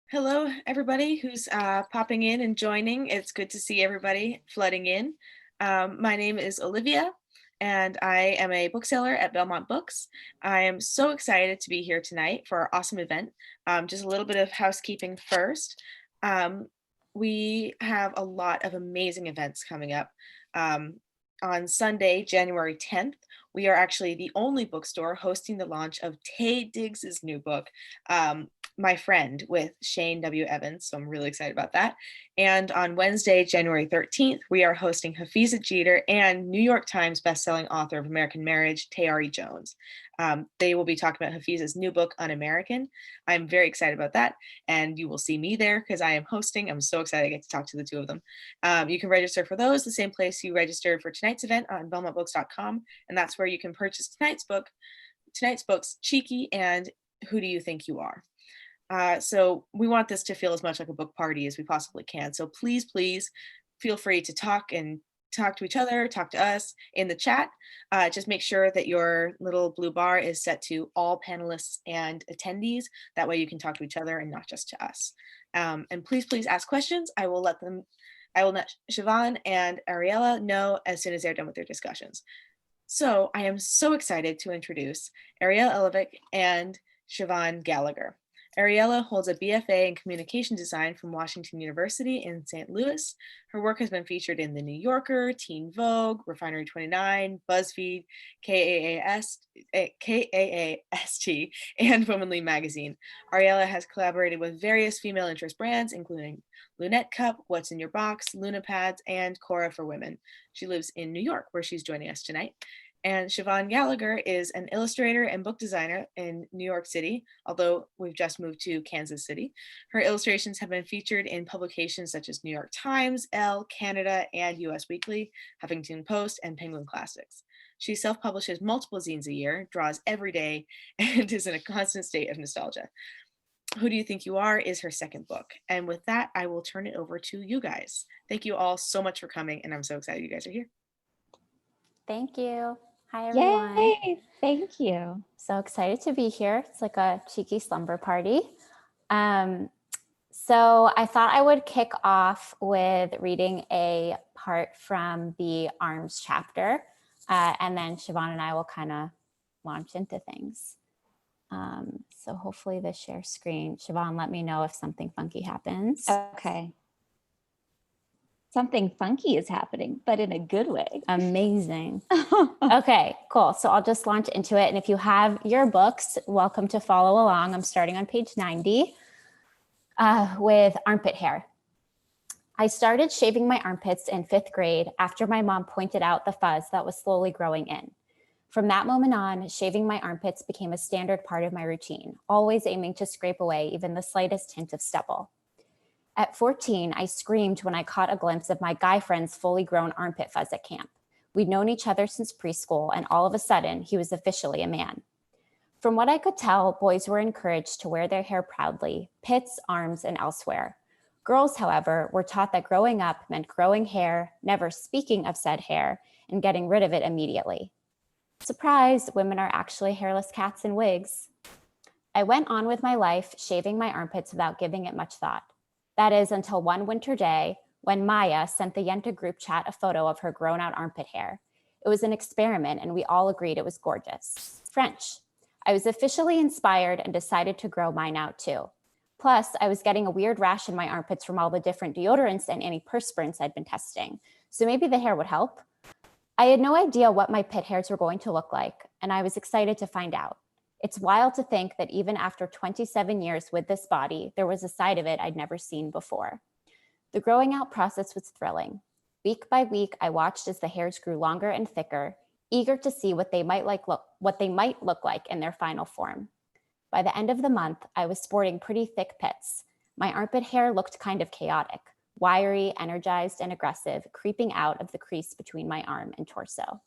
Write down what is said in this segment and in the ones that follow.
Hello, everybody who's popping in and joining. It's good to see everybody flooding in. My name is Olivia, and I am a bookseller at Belmont Books. I am so excited to be here tonight for our awesome event. Just a little bit of housekeeping first. Um, we have a lot of amazing events coming up. Um, on Sunday, January 10th, we are actually the only bookstore hosting the launch of Taye Diggs's new book. My Friend with Shane W. Evans. So I'm really excited about that. And on Wednesday, January 13th, we are hosting Hafiza Jeter and New York Times bestselling author of American Marriage, Tayari Jones. They will be talking about Hafiza's new book, Un-American. I'm very excited about that. And you will see me there because I am hosting. I'm so excited I get to talk to the two of them. You can register for those the same place you registered for tonight's event on belmontbooks.com. And that's where you can purchase tonight's books, Cheeky and Who Do You Think You Are? So we want this to feel as much like a book party as we possibly can. So please feel free to talk to each other, talk to us in the chat. Just make sure that your little blue bar is set to all panelists and attendees. That way you can talk to each other and not just to us. And please ask questions. I will let Siobhan and Ariella know as soon as they're done with their discussions. So I am so excited to introduce Ariella Elovic and Siobhan Gallagher. Ariella holds a BFA in Communication Design from Washington University in St. Louis. Her work has been featured in The New Yorker, Teen Vogue, Refinery 29, BuzzFeed, KAAST, and Womanly Magazine. Ariella has collaborated with various female interest brands, including Lunette Cup, What's in Your Box, Luna Pads, and Cora for Women. She lives in New York, where she's joining us tonight. And Siobhan Gallagher is an illustrator and book designer in New York City, although we've just moved to Kansas City. Her illustrations have been featured in publications such as New York Times, Elle, Canada, and US Weekly, Huffington Post, and Penguin Classics. She self-publishes multiple zines a year, draws every day, and is in a constant state of nostalgia. Who Do You Think You Are is her second book. And with that, I will turn it over to you guys. Thank you all so much for coming, and I'm so excited you guys are here. Thank you. Hi, everyone. Yay, thank you. So excited to be here. It's like a cheeky slumber party. So I thought I would kick off with reading a part from the Arms chapter, and then Siobhan and I will kind of launch into things. So hopefully this share screen. Siobhan, let me know if something funky happens. Okay. Something funky is happening, but in a good way. Amazing. Okay, cool. So I'll just launch into it. And if you have your books, welcome to follow along. I'm starting on page 90 with armpit hair. I started shaving my armpits in 5th grade after my mom pointed out the fuzz that was slowly growing in. From that moment on, shaving my armpits became a standard part of my routine, always aiming to scrape away even the slightest hint of stubble. At 14, I screamed when I caught a glimpse of my guy friend's fully grown armpit fuzz at camp. We'd known each other since preschool, and all of a sudden, he was officially a man. From what I could tell, boys were encouraged to wear their hair proudly, pits, arms, and elsewhere. Girls, however, were taught that growing up meant growing hair, never speaking of said hair, and getting rid of it immediately. Surprise, women are actually hairless cats in wigs. I went on with my life, shaving my armpits without giving it much thought. That is until one winter day when Maya sent the Yenta group chat a photo of her grown out armpit hair. It was an experiment and we all agreed it was gorgeous. French. I was officially inspired and decided to grow mine out too. Plus, I was getting a weird rash in my armpits from all the different deodorants and antiperspirants I'd been testing. So maybe the hair would help. I had no idea what my pit hairs were going to look like, and I was excited to find out. It's wild to think that even after 27 years with this body, there was a side of it I'd never seen before. The growing out process was thrilling. Week by week, I watched as the hairs grew longer and thicker, eager to see what they might look like in their final form. By the end of the month, I was sporting pretty thick pits. My armpit hair looked kind of chaotic, wiry, energized, and aggressive, creeping out of the crease between my arm and torso.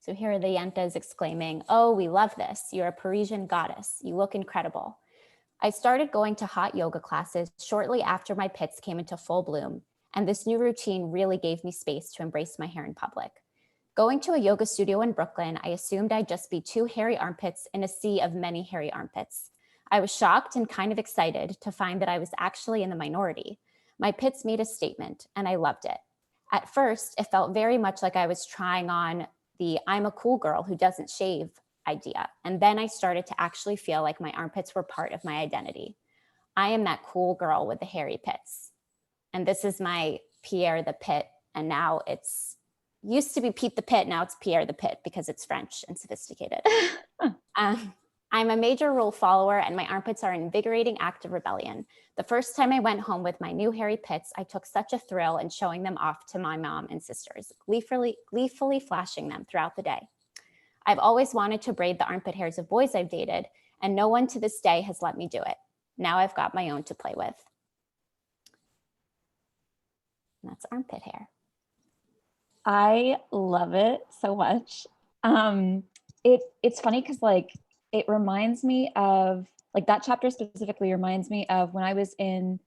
So here are the Yentas exclaiming, "Oh, we love this. You're a Parisian goddess. You look incredible." I started going to hot yoga classes shortly after my pits came into full bloom, and this new routine really gave me space to embrace my hair in public. Going to a yoga studio in Brooklyn, I assumed I'd just be two hairy armpits in a sea of many hairy armpits. I was shocked and kind of excited to find that I was actually in the minority. My pits made a statement, and I loved it. At first, it felt very much like I was trying on the I'm a cool girl who doesn't shave idea. And then I started to actually feel like my armpits were part of my identity. I am that cool girl with the hairy pits. And this is my Pierre the Pit. And now it's used to be Pete the Pit. Now it's Pierre the Pit because it's French and sophisticated. I'm a major rule follower, and my armpits are an invigorating act of rebellion. The first time I went home with my new hairy pits, I took such a thrill in showing them off to my mom and sisters, gleefully flashing them throughout the day. I've always wanted to braid the armpit hairs of boys I've dated, and no one to this day has let me do it. Now I've got my own to play with. And that's armpit hair. I love it so much. It's funny because like it reminds me of like that chapter specifically reminds me of when I was in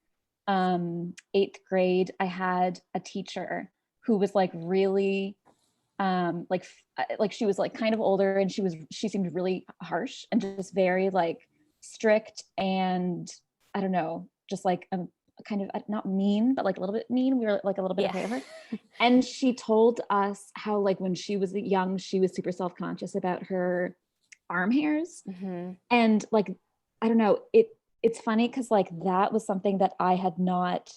8th grade. I had a teacher who was like really like she was like kind of older, and she seemed really harsh and just very like strict, and I don't know, just like kind of not mean, but like a little bit mean. We were like a little bit afraid of her. And she told us how like when she was young, she was super self-conscious about her arm hairs. Mm-hmm. And like, I don't know, it's funny because like that was something that I had not,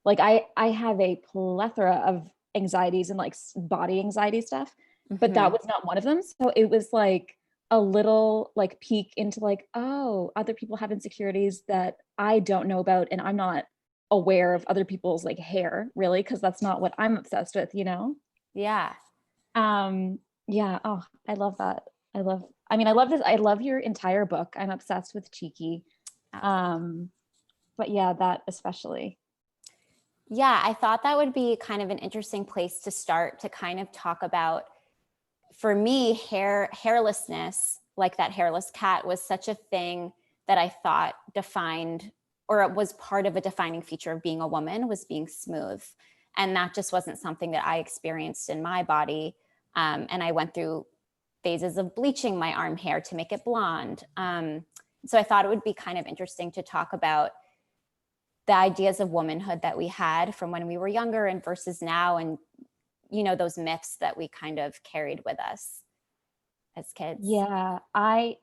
like I have a plethora of anxieties and like body anxiety stuff, but that was not one of them. So it was like a little like peek into like, oh, other people have insecurities that I don't know about, and I'm not aware of other people's like hair really, because that's not what I'm obsessed with, you know? Yeah. Yeah. Oh, I love that. I love this. I love your entire book. I'm obsessed with Cheeky. But yeah, that especially. Yeah, I thought that would be kind of an interesting place to start to kind of talk about, for me, hairlessness, like that hairless cat, was such a thing that I thought defined, or it was part of a defining feature of being a woman, was being smooth. And that just wasn't something that I experienced in my body. And I went through phases of bleaching my arm hair to make it blonde. So I thought it would be kind of interesting to talk about the ideas of womanhood that we had from when we were younger and versus now, and you know, those myths that we kind of carried with us as kids. Yeah, I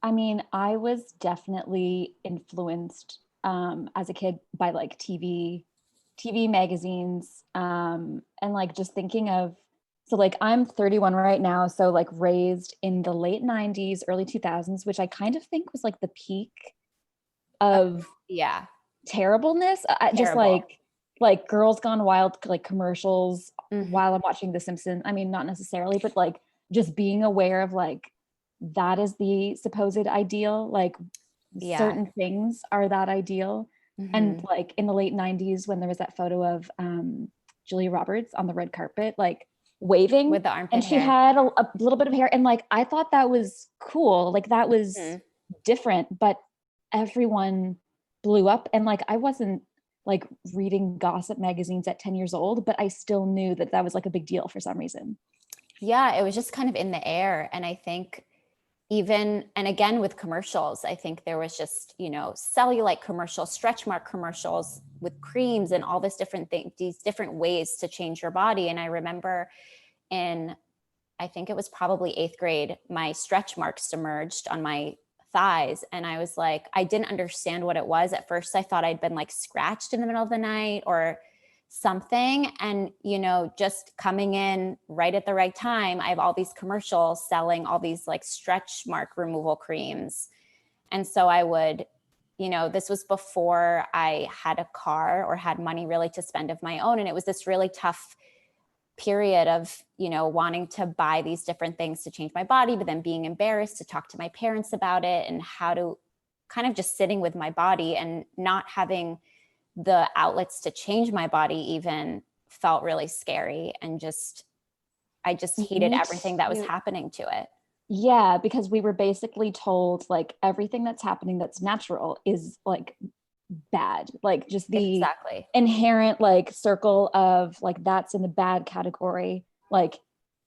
mean, I was definitely influenced as a kid by like TV magazines, and like just thinking of, so like I'm 31 right now, so like raised in the late 90s, early 2000s, which I kind of think was like the peak of terribleness. Just like Girls Gone Wild, like commercials while I'm watching The Simpsons. I mean, not necessarily, but like just being aware of like that is the supposed ideal, like certain things are that ideal. And like in the late 90s, when there was that photo of Julia Roberts on the red carpet, like waving with the armpit and she hair. had a little bit of hair, and like I thought that was cool, like that was different, but everyone blew up. And like I wasn't like reading gossip magazines at 10 years old, but I still knew that that was like a big deal for some reason. Yeah, it was just kind of in the air. And I think even, and again with commercials, I think there was just, you know, cellulite commercials, stretch mark commercials with creams and all this different things, these different ways to change your body. And I remember I think it was probably 8th grade, my stretch marks emerged on my thighs. And I was like, I didn't understand what it was. At first, I thought I'd been like scratched in the middle of the night or something. And, you know, just coming in right at the right time, I have all these commercials selling all these like stretch mark removal creams. And so I would, you know, this was before I had a car or had money really to spend of my own. And it was this really tough period of, you know, wanting to buy these different things to change my body, but then being embarrassed to talk to my parents about it, and how to kind of just sitting with my body and not having the outlets to change my body even felt really scary. And I just hated everything that was happening to it. Yeah, because we were basically told like everything that's happening that's natural is like bad, like just the inherent like circle of like that's in the bad category, like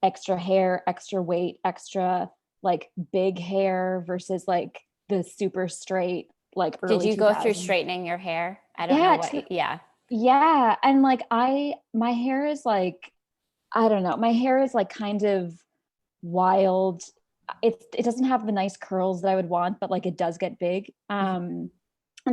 extra hair, extra weight, extra like big hair versus like the super straight, like Did early you go 2000s. through straightening your hair? I don't know what. Yeah. Yeah. And like my hair is like, I don't know, my hair is like kind of wild. It doesn't have the nice curls that I would want, but like it does get big. And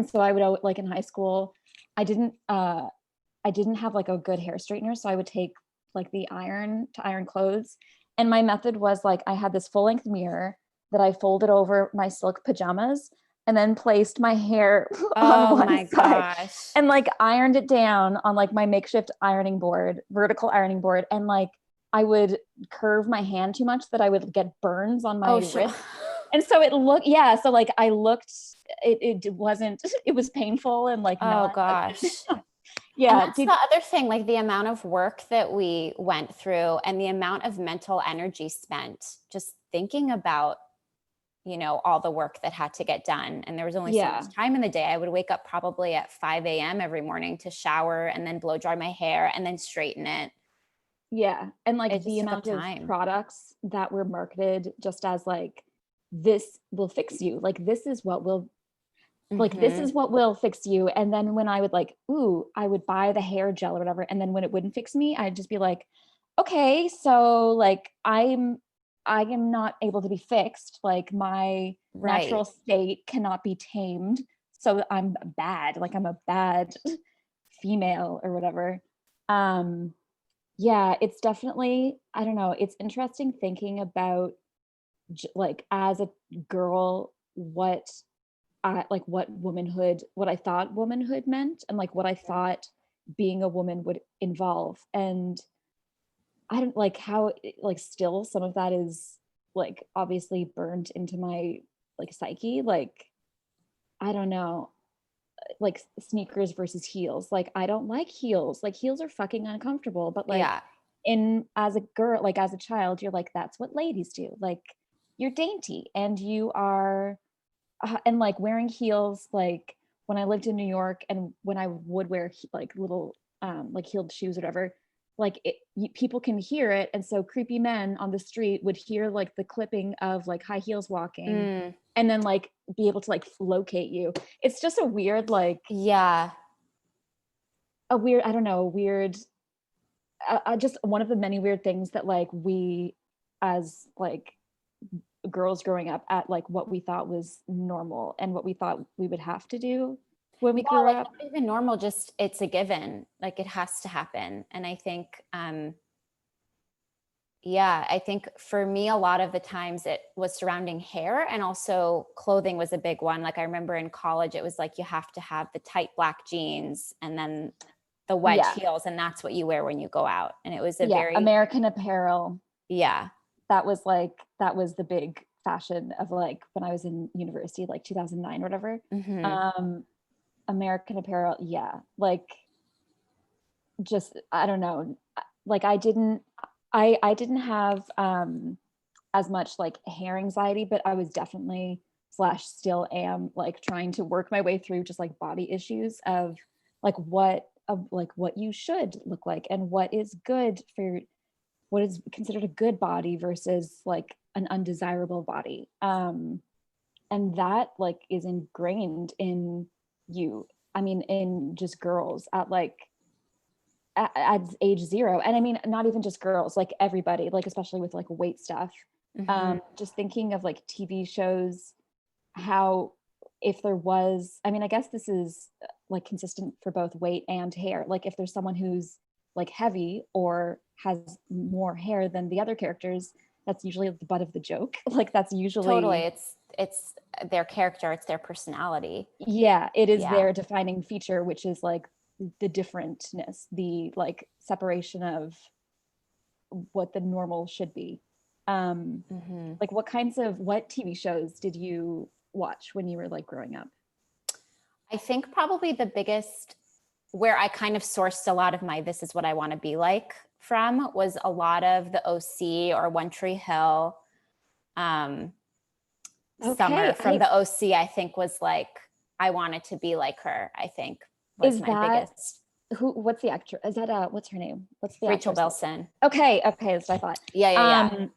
so I would like in high school, I didn't have like a good hair straightener. So I would take like the iron to iron clothes. And my method was like, I had this full length mirror that I folded over my silk pajamas and then placed my hair on Oh one my side gosh. and like ironed it down on like my makeshift ironing board, vertical ironing board. And like, I would curve my hand too much that I would get burns on my wrist. And so it looked, yeah. So like I looked, it wasn't, it was painful and like, oh gosh. Yeah. And that's the other thing, like the amount of work that we went through and the amount of mental energy spent just thinking about, you know, all the work that had to get done. And there was only so much time in the day. I would wake up probably at 5 a.m. every morning to shower and then blow dry my hair and then straighten it. Yeah. And like the amount of products that were marketed just as like, this will fix you. Like, this is what will, like, this is what will fix you. And then when I would like, I would buy the hair gel or whatever. And then when it wouldn't fix me, I'd just be like, okay, so like, I am not able to be fixed. Like my natural state cannot be tamed. So I'm bad. Like I'm a bad female or whatever. Yeah, it's definitely, I don't know. It's interesting thinking about like as a girl, what womanhood, what I thought womanhood meant and like what I thought being a woman would involve. And I don't like how like still some of that is like obviously burned into my like psyche. Like, I don't know, like sneakers versus heels. Like, I don't like heels. Like heels are fucking uncomfortable, but like as a girl, like as a child, you're like, that's what ladies do. Like you're dainty and you are, and like wearing heels, like when I lived in New York and when I would wear like little like heeled shoes or whatever, like people can hear it. And so creepy men on the street would hear like the clipping of like high heels walking and then like be able to like locate you. It's just a weird, like, I don't know, weird, just one of the many weird things that like we as like girls growing up at like what we thought was normal and what we thought we would have to do when we grew up. Not even normal, just it's a given, like it has to happen. And I think I think for me a lot of the times it was surrounding hair, and also clothing was a big one. Like I remember in college it was like you have to have the tight black jeans and then the wedge heels, and that's what you wear when you go out. And it was a very American Apparel. That was the big fashion of like when I was in university, like 2009 or whatever. American Apparel. Like just, I don't know. Like I didn't have as much like hair anxiety, but I was definitely / still am like trying to work my way through just like body issues of like what you should look like and what is good for what is considered a good body versus like an undesirable body. And that like is ingrained in you. I mean, in just girls at like at age 0. And I mean, not even just girls, like everybody, like especially with like weight stuff. Just thinking of like TV shows, how if there was, I mean, I guess this is like consistent for both weight and hair. Like if there's someone who's like heavy or has more hair than the other characters, that's usually the butt of the joke. Like that's usually it's their character, it's their personality. It is their defining feature, which is like the differentness, the like separation of what the normal should be. Like what TV shows did you watch when you were like growing up? I think probably the biggest, where I kind of sourced a lot of my this is what I want to be like from, was a lot of the OC or One Tree Hill. Summer from the OC, I think was like, I wanted to be like her, I think was my biggest. what's the actress? Is that what's her name? What's the Rachel actress? Bilson. Okay, that's what I thought. Yeah.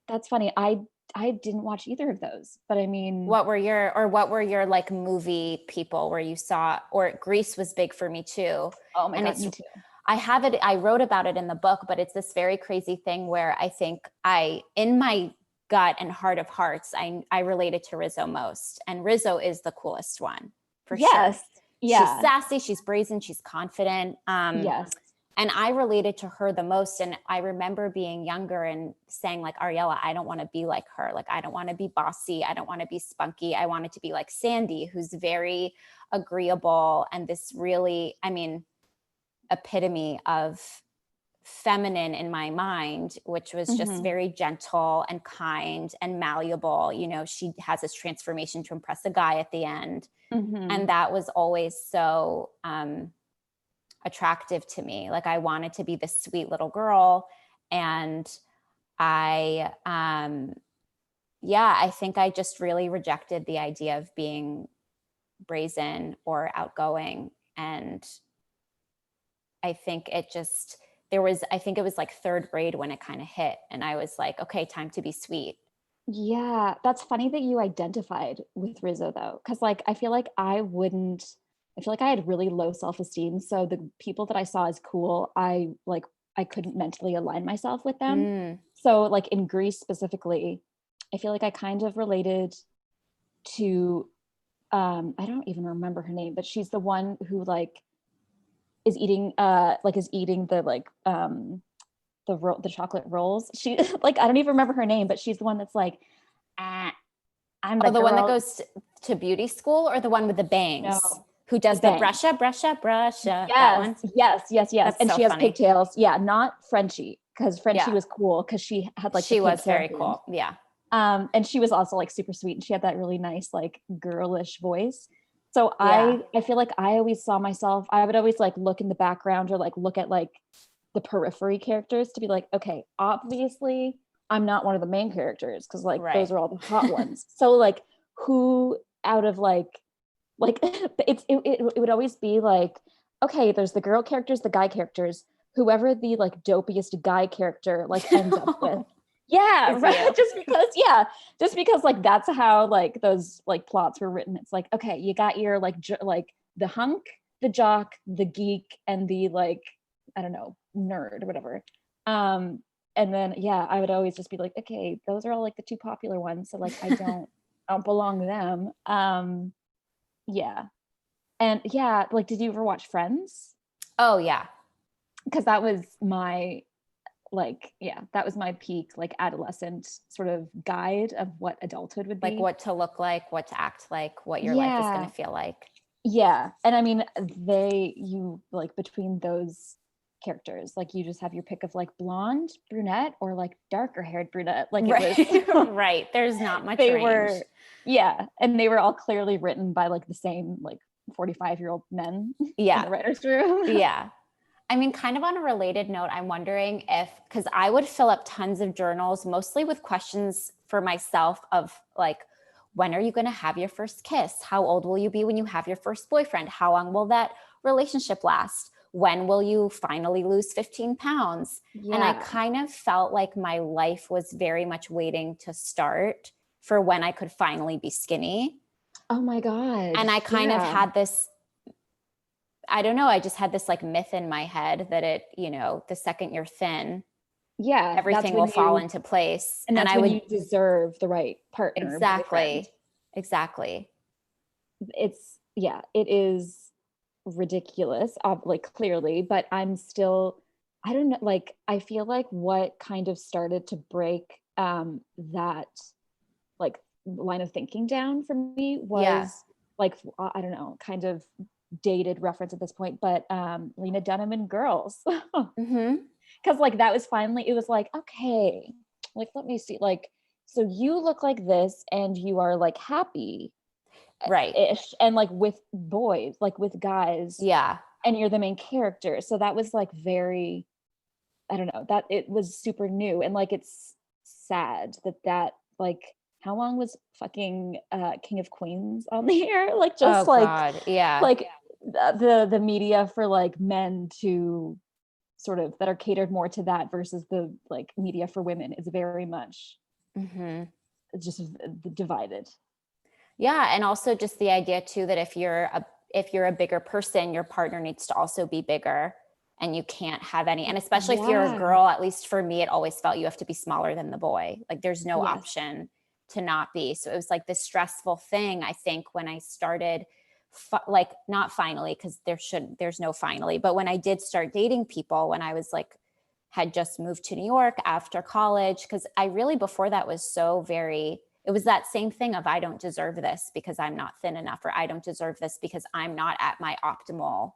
That's funny. I didn't watch either of those, but I mean, What were your like movie people where you saw, or Grease was big for me too. oh my And God, me too. I wrote about it in the book, but it's this very crazy thing where I think in my gut and heart of hearts, I related to Rizzo most. And Rizzo is the coolest one for sure. Yeah. She's sassy, she's brazen, she's confident. Yes. And I related to her the most. And I remember being younger and saying like, Ariella, I don't want to be like her. Like, I don't want to be bossy. I don't want to be spunky. I wanted to be like Sandy, who's very agreeable. And this really, I mean, epitome of feminine in my mind, which was just very gentle and kind and malleable. You know, she has this transformation to impress a guy at the end. And that was always so attractive to me. Like, I wanted to be this sweet little girl. And I think I just really rejected the idea of being brazen or outgoing. And I think it was like third grade when it kind of hit. And I was like, okay, time to be sweet. Yeah, that's funny that you identified with Rizzo though, because like I feel like I had really low self-esteem. So the people that I saw as cool, I couldn't mentally align myself with them. So like in Greece specifically, I feel like I kind of related to I don't even remember her name, but she's the one who like is eating the chocolate rolls. She like, I don't even remember her name, but she's the one that's like, I'm the one that girl. goes to beauty school, or the one with the bangs? No, who does the brush up. Yes, That one? yes. That's And so she has funny. pigtails. Yeah, not Frenchie, because Frenchie was cool because she had like she the was very pigtail cool. Yeah. and she was also like super sweet, and she had that really nice like girlish voice. So I feel like I always saw myself, I would always like look in the background or like look at like the periphery characters to be like, okay, obviously I'm not one of the main characters because like those are all the hot ones. So like who out of like it would always be like, okay, there's the girl characters, the guy characters, whoever the like dopiest guy character like ends up with. Yeah, right. Just because like that's how like those like plots were written. It's like, okay, you got your like like the hunk, the jock, the geek, and the like, I don't know, nerd or whatever. And then I would always just be like, okay, those are all like the two popular ones. So like I don't belong to them. Yeah. And like, did you ever watch Friends? Oh yeah. Because that was my that was my peak like adolescent sort of guide of what adulthood would be. Like what to look like, what to act like, what your life is going to feel like. Yeah. And I mean, you like between those characters, like you just have your pick of like blonde, brunette, or like darker haired brunette. Like it was right. There's not much range. And they were all clearly written by like the same like 45-year-old men in the writer's room. Yeah. I mean, kind of on a related note, I'm wondering because I would fill up tons of journals, mostly with questions for myself of like, when are you going to have your first kiss? How old will you be when you have your first boyfriend? How long will that relationship last? When will you finally lose 15 pounds? Yeah. And I kind of felt like my life was very much waiting to start for when I could finally be skinny. Oh my God. And I kind of had this, I don't know, I just had this like myth in my head that it, the second you're thin, everything will fall into place. And that's when you deserve the right partner. Exactly. It is ridiculous, like clearly, but I'm still, I don't know, like, I feel like what kind of started to break that like line of thinking down for me was like, I don't know, kind of dated reference at this point, but Lena Dunham in Girls. Because like that was finally, it was like, okay, like let me see, like, so you look like this and you are like happy, right ish, and like with boys, like with guys, and you're the main character. So that was like very, I don't know, that it was super new. And like it's sad that like, how long was fucking King of Queens on the air? Like just like the media for like men to sort of that are catered more to that versus the like media for women is very much just divided. Yeah, and also just the idea too that if you're a bigger person, your partner needs to also be bigger, and you can't have any. And especially if you're a girl, at least for me, it always felt you have to be smaller than the boy. Like there's no option to not be. So it was like this stressful thing. I think when I started, like not finally, because there's no finally, but when I did start dating people, when I was like had just moved to New York after college, because I really before that was so very. It was that same thing of I don't deserve this because I'm not thin enough, or I don't deserve this because I'm not at my optimal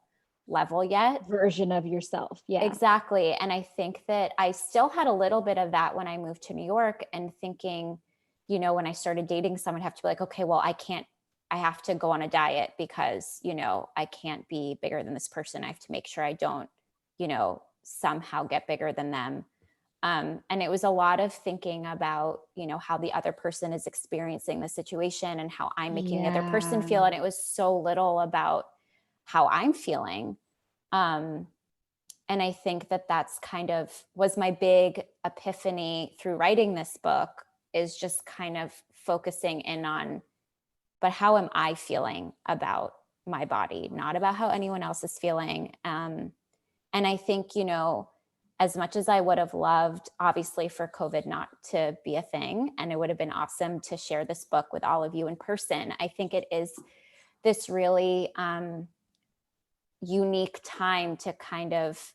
level yet. Version of yourself. Yeah. Exactly. And I think that I still had a little bit of that when I moved to New York, and thinking, when I started dating someone, I have to be like, okay, well, I have to go on a diet because, I can't be bigger than this person. I have to make sure I don't, somehow get bigger than them. And it was a lot of thinking about, how the other person is experiencing the situation and how I'm making the other person feel. And it was so little about how I'm feeling. And I think that that's kind of was my big epiphany through writing this book, is just kind of focusing in on, but how am I feeling about my body, not about how anyone else is feeling. And I think, as much as I would have loved, obviously, for COVID not to be a thing, and it would have been awesome to share this book with all of you in person, I think it is this really unique time to kind of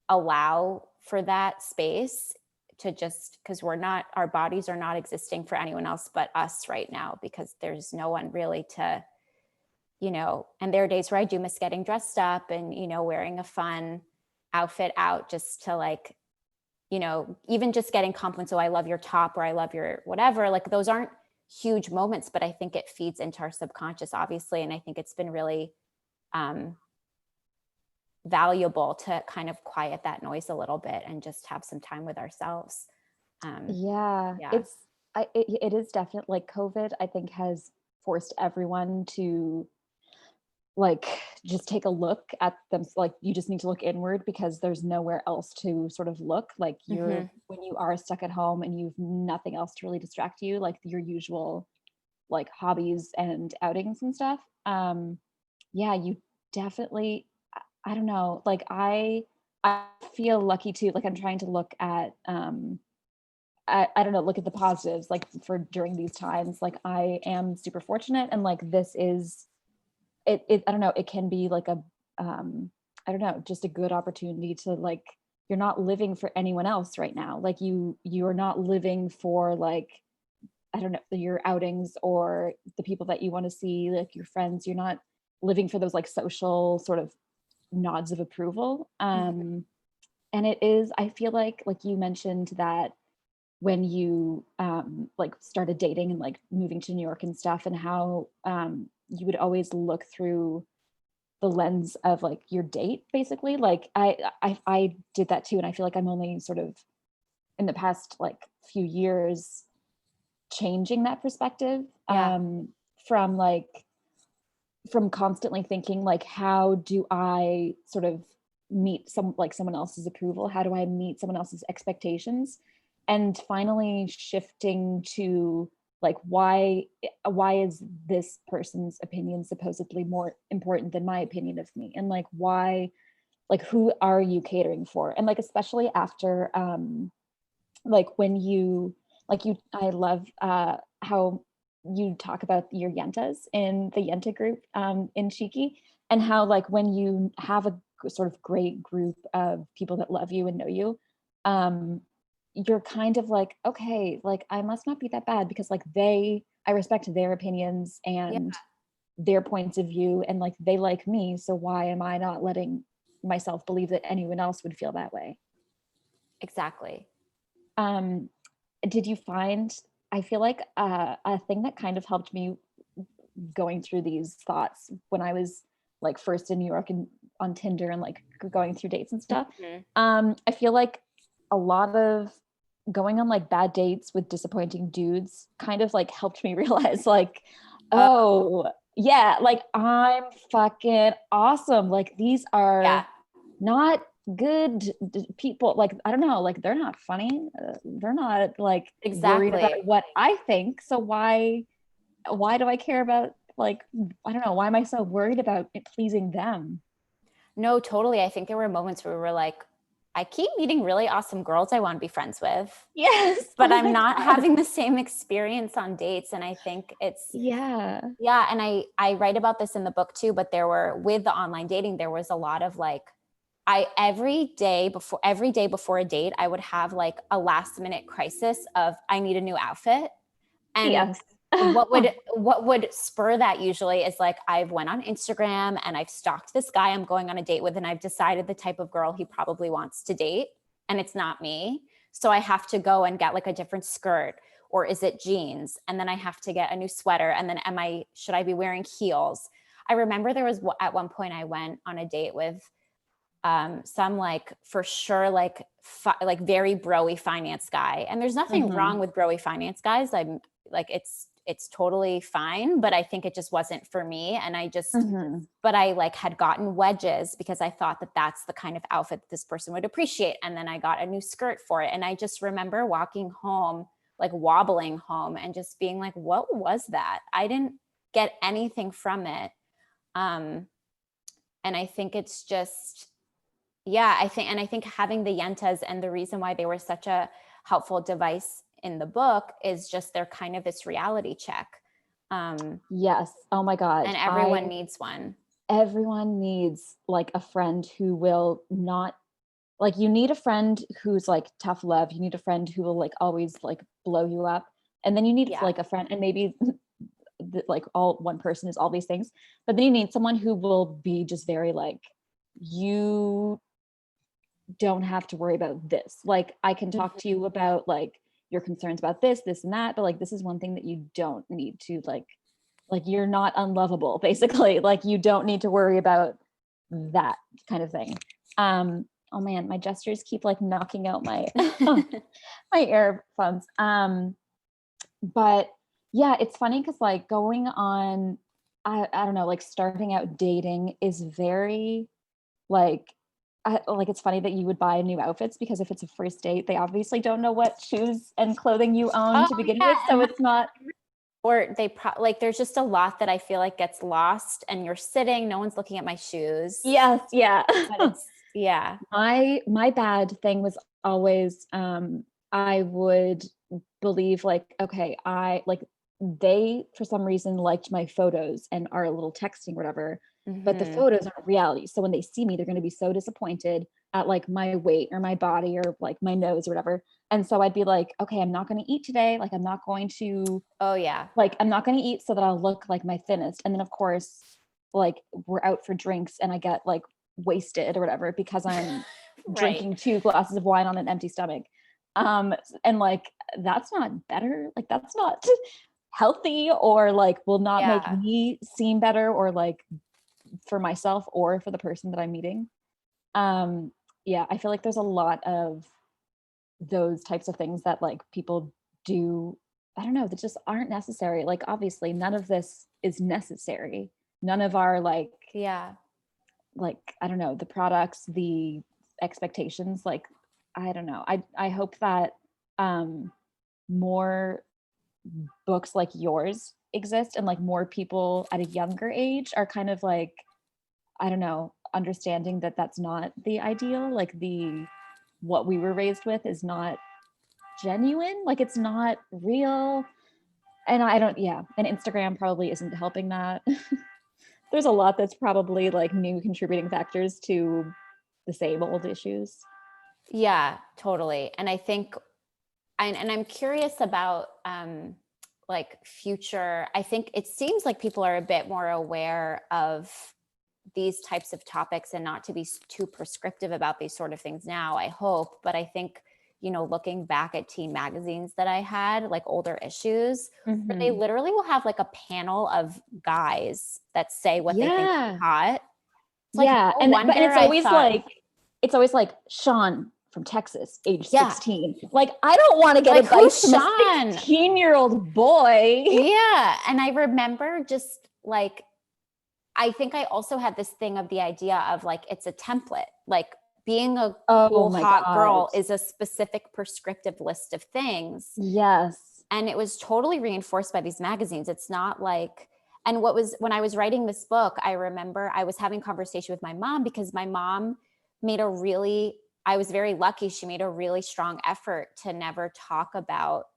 allow for that space to just, because our bodies are not existing for anyone else but us right now, because there's no one really to, and there are days where I do miss getting dressed up and, wearing a fun outfit out just to like, even just getting compliments. Oh, I love your top, or I love your whatever. Like those aren't huge moments, but I think it feeds into our subconscious, obviously. And I think it's been really valuable to kind of quiet that noise a little bit and just have some time with ourselves. It is definitely like COVID, I think, has forced everyone to like just take a look at them. Like you just need to look inward because there's nowhere else to sort of look. Like when you are stuck at home and you've nothing else to really distract you, like your usual like hobbies and outings and stuff. You definitely, I don't know, like I feel lucky too. Like I'm trying to look at I don't know, look at the positives like for during these times. Like I am super fortunate, and like this is it I don't know, it can be like a I don't know, just a good opportunity to like, you're not living for anyone else right now. Like you're not living for like, I don't know, your outings or the people that you want to see, like your friends. You're not living for those like social sort of nods of approval. And it is, I feel like you mentioned that when you like started dating and like moving to New York and stuff, and how you would always look through the lens of like your date, basically. Like I did that too, and I feel like I'm only sort of in the past like few years changing that perspective. From constantly thinking like, how do I sort of meet someone else's approval? How do I meet someone else's expectations? And finally shifting to like, why is this person's opinion supposedly more important than my opinion of me? And like, why, like, who are you catering for? And like, especially after, like when I love how you talk about your yentas in the yenta group in Cheeky, and how like when you have a sort of great group of people that love you and know you, you're kind of like, okay, like I must not be that bad because like I respect their opinions and their points of view, and like they like me, so why am I not letting myself believe that anyone else would feel that way? Exactly. Did you find, I feel like a thing that kind of helped me going through these thoughts when I was like first in New York and on Tinder and like going through dates and stuff. I feel like a lot of going on like bad dates with disappointing dudes kind of like helped me realize like, oh, yeah, like I'm fucking awesome. Like these are Yeah. not good people. Like, I don't know, like they're not funny. They're not like worried Exactly. about what I think. So why do I care about, like, I don't know, why am I so worried about it pleasing them? No, totally. I think there were moments where we were like, I keep meeting really awesome girls I want to be friends with, Yes. but Oh I'm my not God. having the same experience on dates. And I think it's, Yeah. yeah. And I write about this in the book too, but there were, with the online dating, there was a lot of like, every day before a date, I would have like a last minute crisis of, I need a new outfit. And Yes. what would spur that usually is like, I've went on Instagram and I've stalked this guy I'm going on a date with, and I've decided the type of girl he probably wants to date, and it's not me. So I have to go and get like a different skirt, or is it jeans? And then I have to get a new sweater. And then should I be wearing heels? I remember there was at one point I went on a date with some like for sure like like very broy finance guy, and there's nothing wrong with broy finance guys. I'm like, it's totally fine, but I think it just wasn't for me. And but I like had gotten wedges because I thought that that's the kind of outfit that this person would appreciate, and then I got a new skirt for it. And I just remember walking home, like wobbling home, and just being like, what was that? I didn't get anything from it. And I think it's just, yeah, I think having the yentas, and the reason why they were such a helpful device in the book is just they're kind of this reality check. Yes. Oh my God. And everyone needs one. Everyone needs like a friend who will not, like, you need a friend who's like tough love. You need a friend who will like always like blow you up. And then you need like a friend, and maybe like all one person is all these things, but then you need someone who will be just very like, you don't have to worry about this. Like, I can talk to you about like your concerns about this, this, and that, but like, this is one thing that you don't need to like you're not unlovable, basically. Like, you don't need to worry about that kind of thing. Oh man, my gestures keep like knocking out my my earphones. But yeah, it's funny because like going on, I don't know, like starting out dating is very like, like, it's funny that you would buy new outfits, because if it's a first date, they obviously don't know what shoes and clothing you own to begin with. So it's not, or like, there's just a lot that I feel like gets lost, and you're sitting, no one's looking at my shoes. yes, yeah. But it's, yeah. My bad thing was always, I would believe like, okay, I like, they for some reason liked my photos and our little texting, whatever, but the photos aren't reality. So when they see me, they're going to be so disappointed at like my weight or my body or like my nose or whatever. And so I'd be like, okay, I'm not going to eat today. Like, I'm not going to, Oh yeah. like, I'm not going to eat so that I'll look like my thinnest. And then of course, like, we're out for drinks and I get like wasted or whatever because I'm drinking 2 glasses of wine on an empty stomach. And like, that's not better. Like, that's not healthy, or like will not make me seem better, or like for myself or for the person that I'm meeting. Yeah, I feel like there's a lot of those types of things that like people do, I don't know, that just aren't necessary. Like, obviously none of this is necessary. None of our like, like, I don't know, the products, the expectations, like, I don't know. I hope that more books like yours exist, and like more people at a younger age are kind of like, I don't know, understanding that that's not the ideal. Like, what we were raised with is not genuine. Like, it's not real. And I don't, yeah. And Instagram probably isn't helping that. There's a lot that's probably like new contributing factors to the same old issues. Yeah, totally. And I think, and I'm curious about like future, I think it seems like people are a bit more aware of these types of topics and not to be too prescriptive about these sort of things now, I hope. But I think, looking back at teen magazines that I had, like older issues, where they literally will have like a panel of guys that say what they think is hot. Like, yeah. No But it's always like Sean from Texas, age 16. Like, I don't want to get like, advice who's from Sean? a 16-year-old boy. Yeah. And I remember just like, I think I also had this thing of the idea of like, it's a template, like being a Oh cool, my hot girl God. is a specific prescriptive list of things. Yes. And it was totally reinforced by these magazines. It's not like, and when I was writing this book, I remember I was having conversation with my mom because my mom I was very lucky. She made a really strong effort to never talk about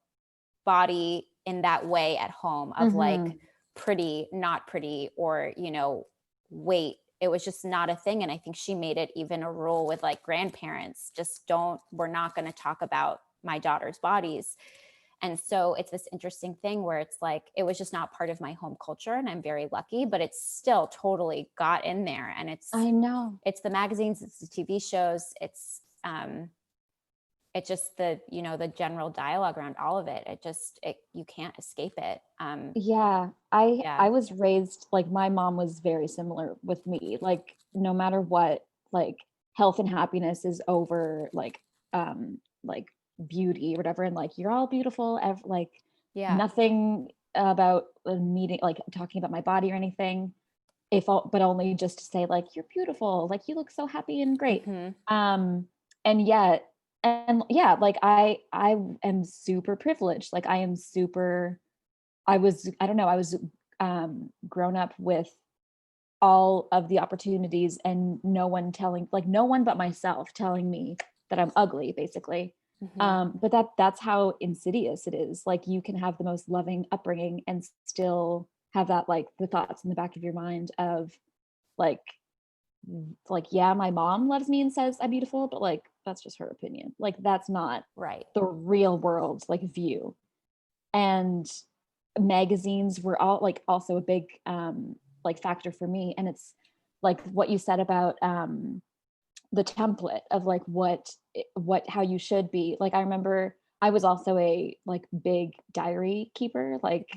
body in that way at home of like pretty, not pretty, or, weight. It was just not a thing. And I think she made it even a rule with like grandparents, we're not going to talk about my daughter's bodies. And so it's this interesting thing where it's like, it was just not part of my home culture, and I'm very lucky, but it's still totally got in there. And I know. it's the magazines, it's the TV shows, it's just the general dialogue around all of it. You can't escape it. Yeah. I was raised, like, my mom was very similar with me. Like, no matter what, like, health and happiness is over, like beauty or whatever. And like, you're all beautiful. Like, nothing about meeting, like talking about my body or anything. But only just to say like, you're beautiful. Like, you look so happy and great. And yet, and yeah, like I am super privileged. Like I was grown up with all of the opportunities and no one but myself telling me that I'm ugly, basically. But that's how insidious it is. Like, you can have the most loving upbringing and still have that, like, the thoughts in the back of your mind of like, yeah, my mom loves me and says I'm beautiful, but like, that's just her opinion. Like, that's not right. the real world, like, view. And magazines were all like also a big like factor for me. And it's like what you said about the template of like how you should be. Like, I remember I was also a like big diary keeper. Like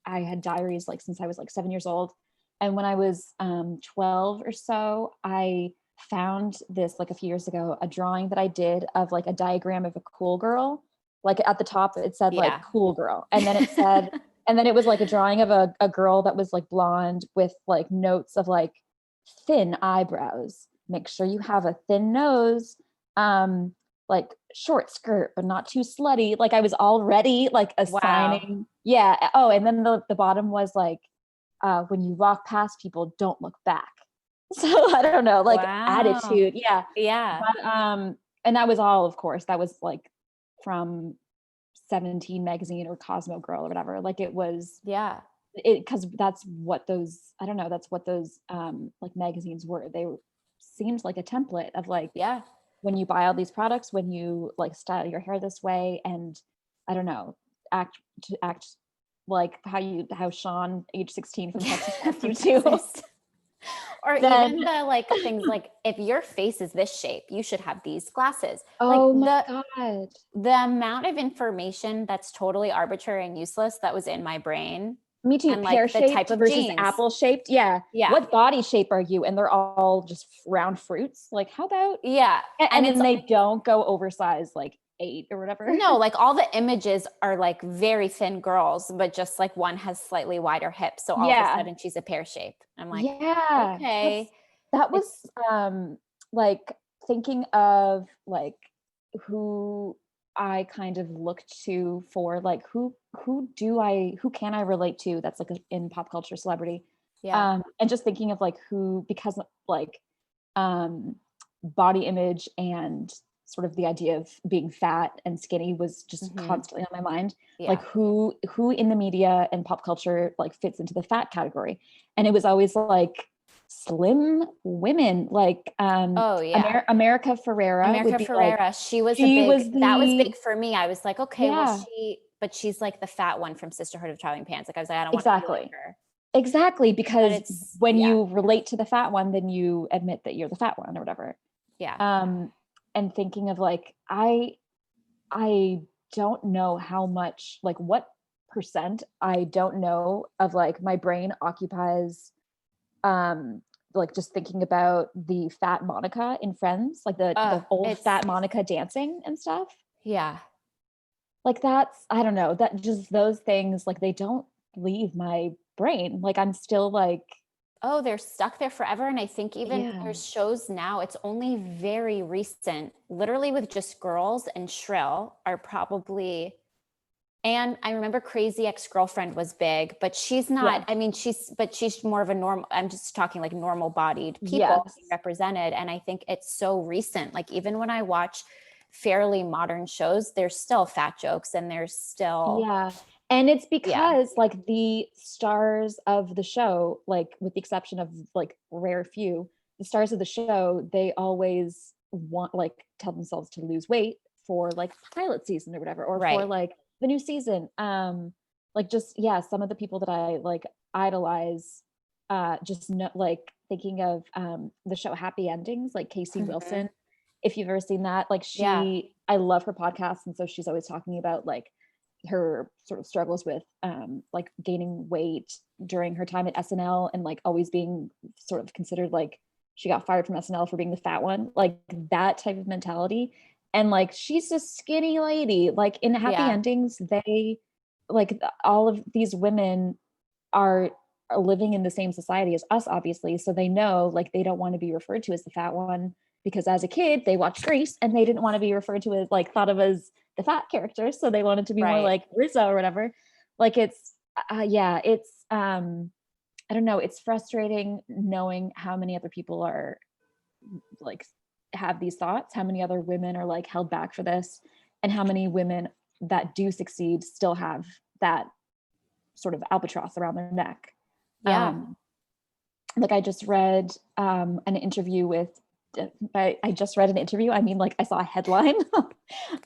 I had diaries like since I was like 7 years old. And when I was 12 or so, I found this like a few years ago, a drawing that I did of like a diagram of a cool girl. Like at the top, it said like cool girl. And then it said, and then it was like a drawing of a girl that was like blonde with like notes of like thin eyebrows. Make sure you have a thin nose, like short skirt, but not too slutty. Like, I was already like assigning. Yeah. Oh, and then the bottom was like, when you walk past people, don't look back. So I don't know, like attitude. Yeah. Yeah. But, and that was all, of course, that was like from 17 magazine or Cosmo Girl or whatever. Like, it was, because that's what those, I don't know, that's what those like magazines were. They seemed like a template of like, when you buy all these products, when you like style your hair this way, and I don't know, act like how Sean, age 16 from Texas, asked you to. Or then, even the like things like, if your face is this shape, you should have these glasses. Oh like my God. The amount of information that's totally arbitrary and useless that was in my brain. Me too. And pear like the shaped type of versus jeans. apple shaped. Yeah. What body shape are you? And they're all just round fruits. Like, how about? Yeah. And then they don't go oversized like 8 or whatever. No, like all the images are like very thin girls, but just like one has slightly wider hips. So all of a sudden she's a pear shape. I'm like, okay. That was like thinking of like who I kind of looked to for like, who can I relate to that's like in pop culture celebrity. And just thinking of like because like body image and sort of the idea of being fat and skinny was just constantly on my mind. Like, who in the media and pop culture like fits into the fat category. And it was always like slim women, like America Ferrera. She was that was big for me. I was like, okay, well, she's like the fat one from Sisterhood of Traveling Pants. Like, I was like, I don't want to be like her. Exactly, because when you relate to the fat one, then you admit that you're the fat one or whatever. And thinking of like, I don't know how much, like what percent, I don't know, of like my brain occupies like just thinking about the fat Monica in Friends, like the old fat Monica dancing and stuff. Like, that's, I don't know, that just those things, like, they don't leave my brain. Like I'm still like, oh, they're stuck there forever. And I think even Yeah. there's shows now, it's only very recent, literally with just Girls and Shrill are probably, and I remember Crazy Ex-Girlfriend was big, but she's not, I mean, she's more of a normal, I'm just talking like normal bodied people Yes. represented. And I think it's so recent. Like even when I watch fairly modern shows, there's still fat jokes and there's still. Yeah. And it's because like the stars of the show, like with the exception of like rare few, the stars of the show, they always want like tell themselves to lose weight for like pilot season or whatever, or for like the new season. Like just, some of the people that I like idolize, just like thinking of the show Happy Endings, like Casey Wilson. If you've ever seen that, like I love her podcast. And so she's always talking about like her sort of struggles with like gaining weight during her time at SNL and like always being sort of considered like she got fired from SNL for being the fat one, like that type of mentality. And like she's a skinny lady. Like in Happy Endings, they like all of these women are living in the same society as us, obviously. So they know like they don't want to be referred to as the fat one because as a kid they watched Grease and they didn't want to be referred to as like thought of as the fat character. So they wanted to be more like Rizzo or whatever. Like it's it's I don't know. It's frustrating knowing how many other people are like have these thoughts, how many other women are like held back for this, and how many women that do succeed still have that sort of albatross around their neck. Like I just read an interview with I just read an interview. I mean, like I saw a headline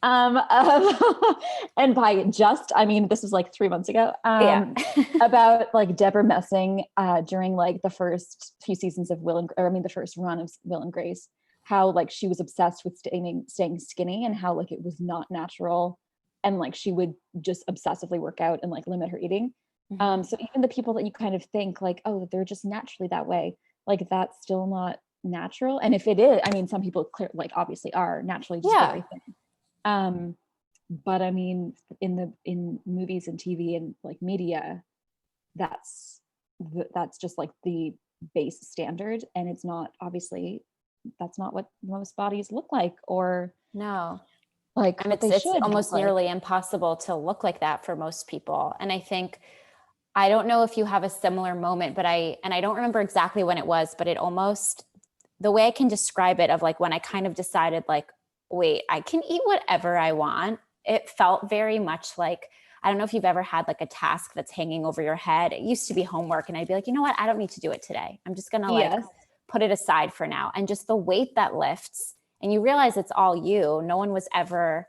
and by just, I mean, this was like 3 months ago, about like Deborah Messing during like the first few seasons of the first run of Will and Grace, how like she was obsessed with staying skinny and how like it was not natural. And like she would just obsessively work out and like limit her eating. So even the people that you kind of think like, oh, they're just naturally that way, like that's still not natural. And if it is, I mean, some people like obviously are naturally just very thin. But I mean, in movies and TV and like media, that's just like the base standard, and it's not, obviously that's not what most bodies look like, or like, and it's almost nearly impossible to look like that for most people. And I think, I don't know if you have a similar moment, but I don't remember exactly when it was, but it almost, the way I can describe it, of like when I kind of decided like, wait, I can eat whatever I want. It felt very much like, I don't know if you've ever had like a task that's hanging over your head. It used to be homework. And I'd be like, you know what? I don't need to do it today. I'm just going to like put it aside for now. And just the weight that lifts, and you realize it's all you. No one was ever,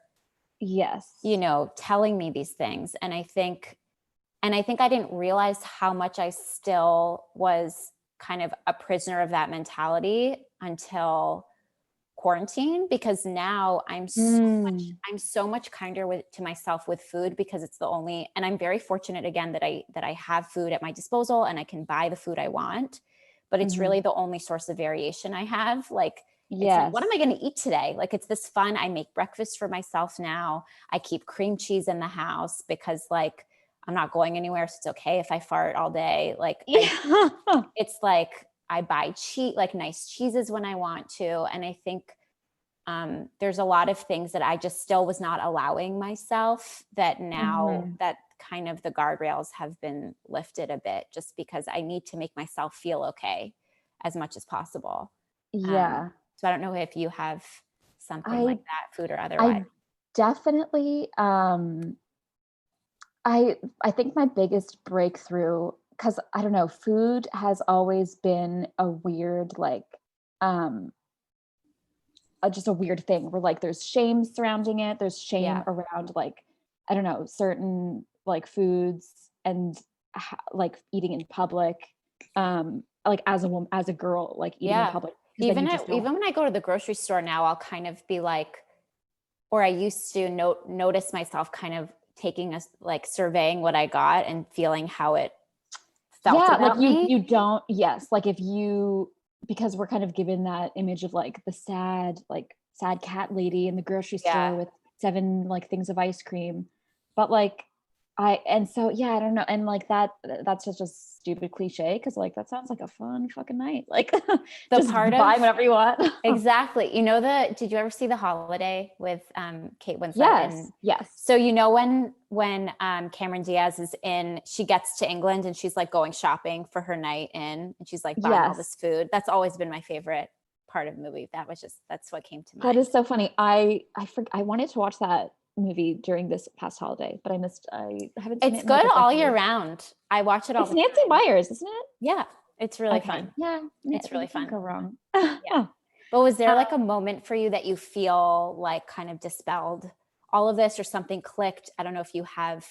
telling me these things. And I think I didn't realize how much I still was kind of a prisoner of that mentality until quarantine, because now I'm so much kinder to myself with food, because it's the only, and I'm very fortunate again that I have food at my disposal and I can buy the food I want, but it's really the only source of variation I have. Like, it's like, what am I going to eat today? Like, it's this fun. I make breakfast for myself now. I keep cream cheese in the house because like, I'm not going anywhere. So it's okay if I fart all day. Like, it's like, I buy like nice cheeses when I want to. And I think there's a lot of things that I just still was not allowing myself, that now that kind of the guardrails have been lifted a bit, just because I need to make myself feel okay as much as possible. So I don't know if you have something like that, food or otherwise. I definitely, I think my biggest breakthrough, because I don't know, food has always been a weird, like, just a weird thing where like there's shame surrounding it. There's shame around like, I don't know, certain like foods and like eating in public, like as a woman, as a girl, like eating in public. Even when I go to the grocery store now, I'll kind of be like, or I used to notice myself kind of taking like surveying what I got and feeling how it felt about me. You don't, like if you, because we're kind of given that image of like the sad cat lady in the grocery store with 7 like things of ice cream, but like And so, yeah, I don't know. And like that's such a stupid cliche. Cause like, that sounds like a fun fucking night. Like just buy whatever you want. Exactly. Did you ever see The Holiday with Kate Winslet? Yes. Yes. So when Cameron Diaz is she gets to England and she's like going shopping for her night in, and she's like buying all this food. That's always been my favorite part of the movie. That's what came to mind. That is so funny. I wanted to watch that movie during this past holiday, but I haven't seen it. It's good all year round. I watch it all. It's Nancy Meyers, isn't it? Yeah, it's really fun. Yeah, it's really fun. Go wrong. Yeah. But was there like a moment for you that you feel like kind of dispelled all of this, or something clicked? I don't know if you have,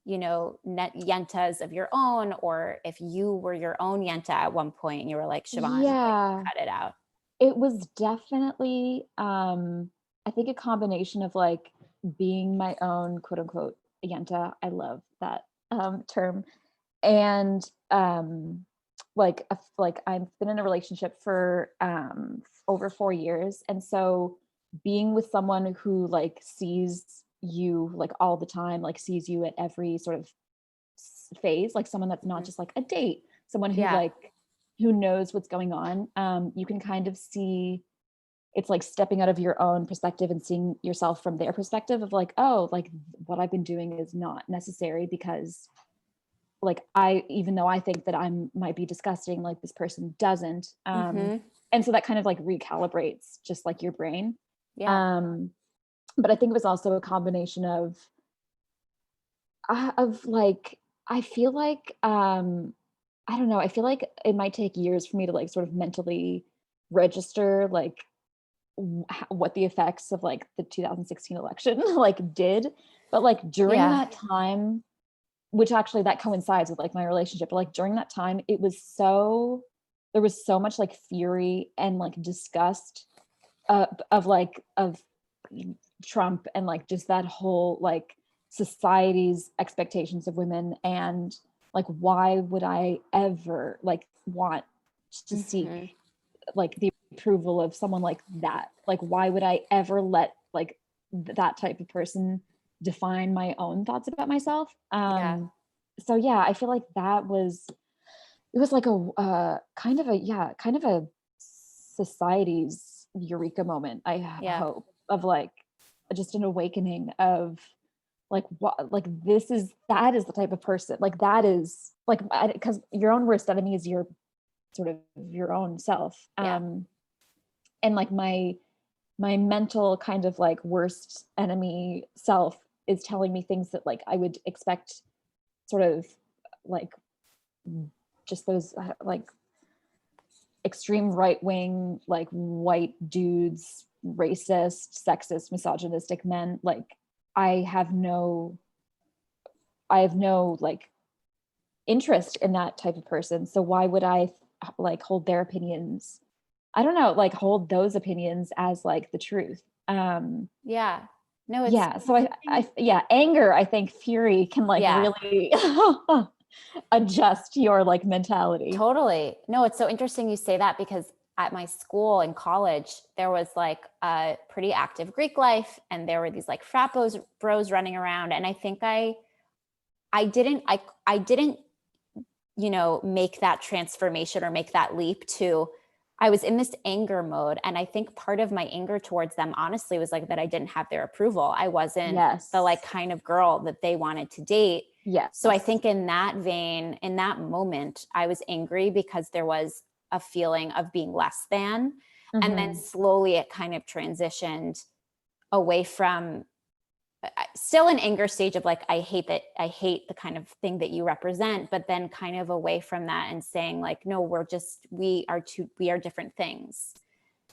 yentas of your own, or if you were your own yenta at one point and you were like, Siobhan, cut it out. It was definitely, I think, a combination of like being my own quote unquote yenta. I love that term. And like I've been in a relationship for over 4 years. And so being with someone who like sees you like all the time, like sees you at every sort of phase, like someone that's not just like a date, someone who who knows what's going on, you can kind of see it's like stepping out of your own perspective and seeing yourself from their perspective of like, oh, like what I've been doing is not necessary, because like even though I think that might be disgusting, like this person doesn't. And so that kind of like recalibrates just like your brain. Yeah. But I think it was also a combination of like, I feel like, I don't know, I feel like it might take years for me to like sort of mentally register like what the effects of like the 2016 election like did. But like during that time, which actually that coincides with like my relationship, but like during that time, there was so much like fury and like disgust of Trump and like just that whole like society's expectations of women, and like why would I ever like want to seek like the approval of someone like that? Like why would I ever let like that type of person define my own thoughts about myself? So yeah, I feel like it was like a kind of a society's eureka moment, I hope, of like just an awakening of like what, like that is the type of person, like that is like, because your own worst enemy is your sort of your own self. And like my mental kind of like worst enemy self is telling me things that like I would expect sort of like just those like extreme right-wing like white dudes, racist, sexist, misogynistic men. Like I have no like interest in that type of person, so why would I like hold their opinions, I don't know, like hold those opinions as like the truth? So I anger, I think fury can like really adjust your like mentality. Totally. No, it's so interesting you say that, because at my school in college, there was like a pretty active Greek life, and there were these like frat bros running around. And I think I didn't, make that transformation or make that leap to, I was in this anger mode. And I think part of my anger towards them, honestly, was like that I didn't have their approval. I wasn't the like kind of girl that they wanted to date. So I think in that vein, in that moment, I was angry because there was a feeling of being less than. And then slowly it kind of transitioned away from still an anger stage of like, I hate the kind of thing that you represent, but then kind of away from that and saying like, no, we are different things.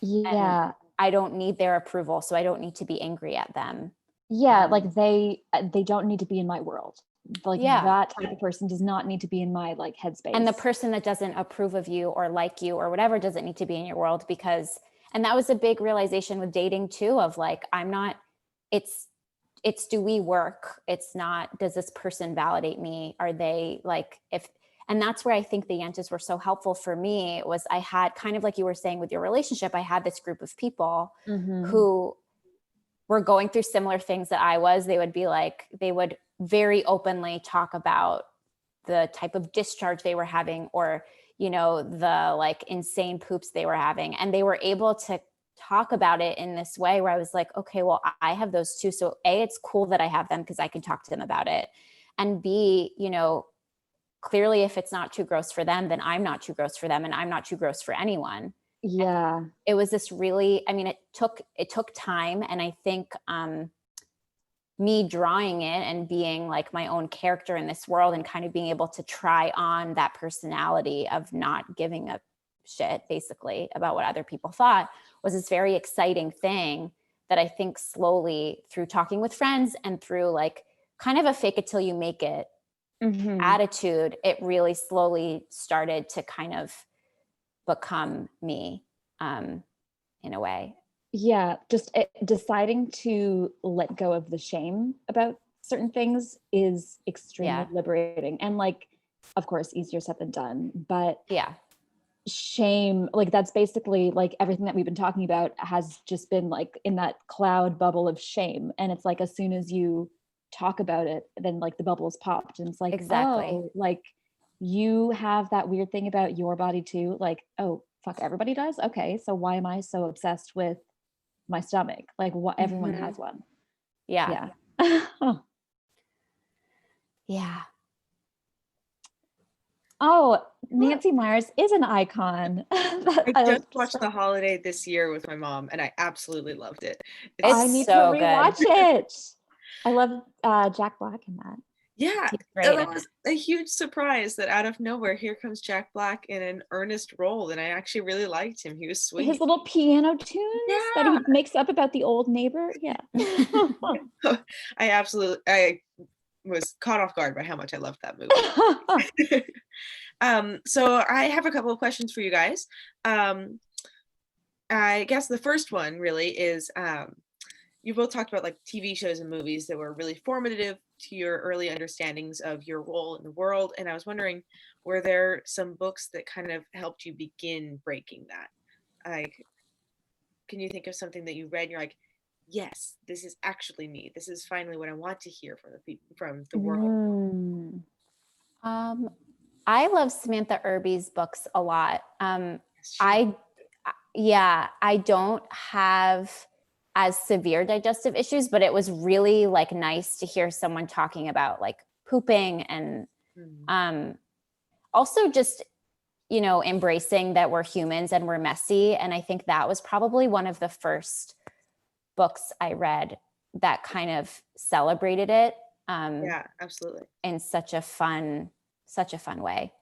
And I don't need their approval, so I don't need to be angry at them. Like they don't need to be in my world. Like that type of person does not need to be in my like headspace. And the person that doesn't approve of you or like you or whatever doesn't need to be in your world, and that was a big realization with dating too, of like, it's do we work? It's not, does this person validate me? Are they like, and that's where I think the yentas were so helpful for me, was I had kind of like you were saying with your relationship, I had this group of people who were going through similar things that I was. They would be like, they would very openly talk about the type of discharge they were having, or, you know, the like insane poops they were having. And they were able to talk about it in this way where I was like, okay, well, I have those too. So A, it's cool that I have them because I can talk to them about it. And B, you know, clearly if it's not too gross for them, then I'm not too gross for them, and I'm not too gross for anyone. Yeah. And it was this really, I mean, it took time. And I think me drawing it and being like my own character in this world and kind of being able to try on that personality of not giving a shit basically about what other people thought was this very exciting thing that I think slowly, through talking with friends and through like kind of a fake it till you make it attitude, it really slowly started to kind of become me in a way. Yeah, just deciding to let go of the shame about certain things is extremely liberating, and like, of course, easier said than done, but yeah, shame, like that's basically like everything that we've been talking about has just been like in that cloud bubble of shame. And it's like, as soon as you talk about it, then like the bubbles popped, and it's like, exactly. oh, like you have that weird thing about your body too. Like, oh, fuck, everybody does. Okay, so why am I so obsessed with my stomach? Like, what, everyone has one. Yeah. Yeah. Yeah. Oh, Nancy Myers is an icon. I just watched The Holiday this year with my mom, and I absolutely loved it. I need to so rewatch it. I love Jack Black in that. Yeah, that was a huge surprise that out of nowhere, here comes Jack Black in an earnest role, and I actually really liked him. He was sweet. His little piano tunes that he makes up about the old neighbor. Yeah. I was caught off guard by how much I loved that movie. So I have a couple of questions for you guys. I guess the first one really is, you both talked about like TV shows and movies that were really formative to your early understandings of your role in the world. And I was wondering, were there some books that kind of helped you begin breaking that? Like, can you think of something that you read and you're like, yes, this is actually me. This is finally what I want to hear from the people, from the world. I love Samantha Irby's books a lot. I don't have as severe digestive issues, but it was really like nice to hear someone talking about like pooping and also just, you know, embracing that we're humans and we're messy. And I think that was probably one of the first books I read that kind of celebrated it. Yeah, absolutely. In such a fun way.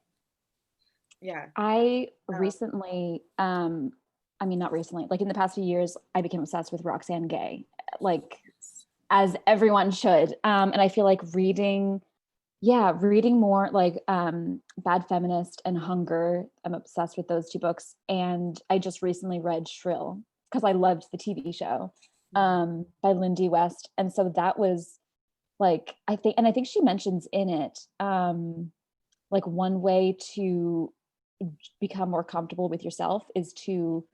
Yeah. I recently, I mean, not recently, like in the past few years, I became obsessed with Roxane Gay, like as everyone should. And I feel like reading more like Bad Feminist and Hunger. I'm obsessed with those two books. And I just recently read Shrill because I loved the TV show by Lindy West. And so that was like, I think she mentions in it, like one way to become more comfortable with yourself is to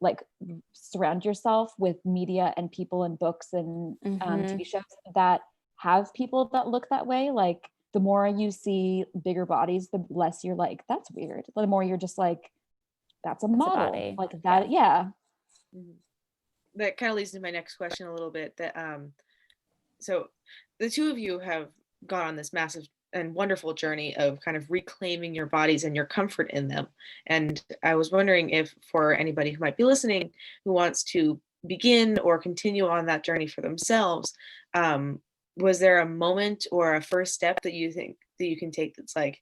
like surround yourself with media and people and books and TV shows that have people that look that way. Like the more you see bigger bodies, the less you're like, that's weird. The more you're just like, that's a model. Like that. Yeah. That kind of leads to my next question a little bit. That so the two of you have gone on this massive and wonderful journey of kind of reclaiming your bodies and your comfort in them. And I was wondering if for anybody who might be listening who wants to begin or continue on that journey for themselves, was there a moment or a first step that you think that you can take that's like,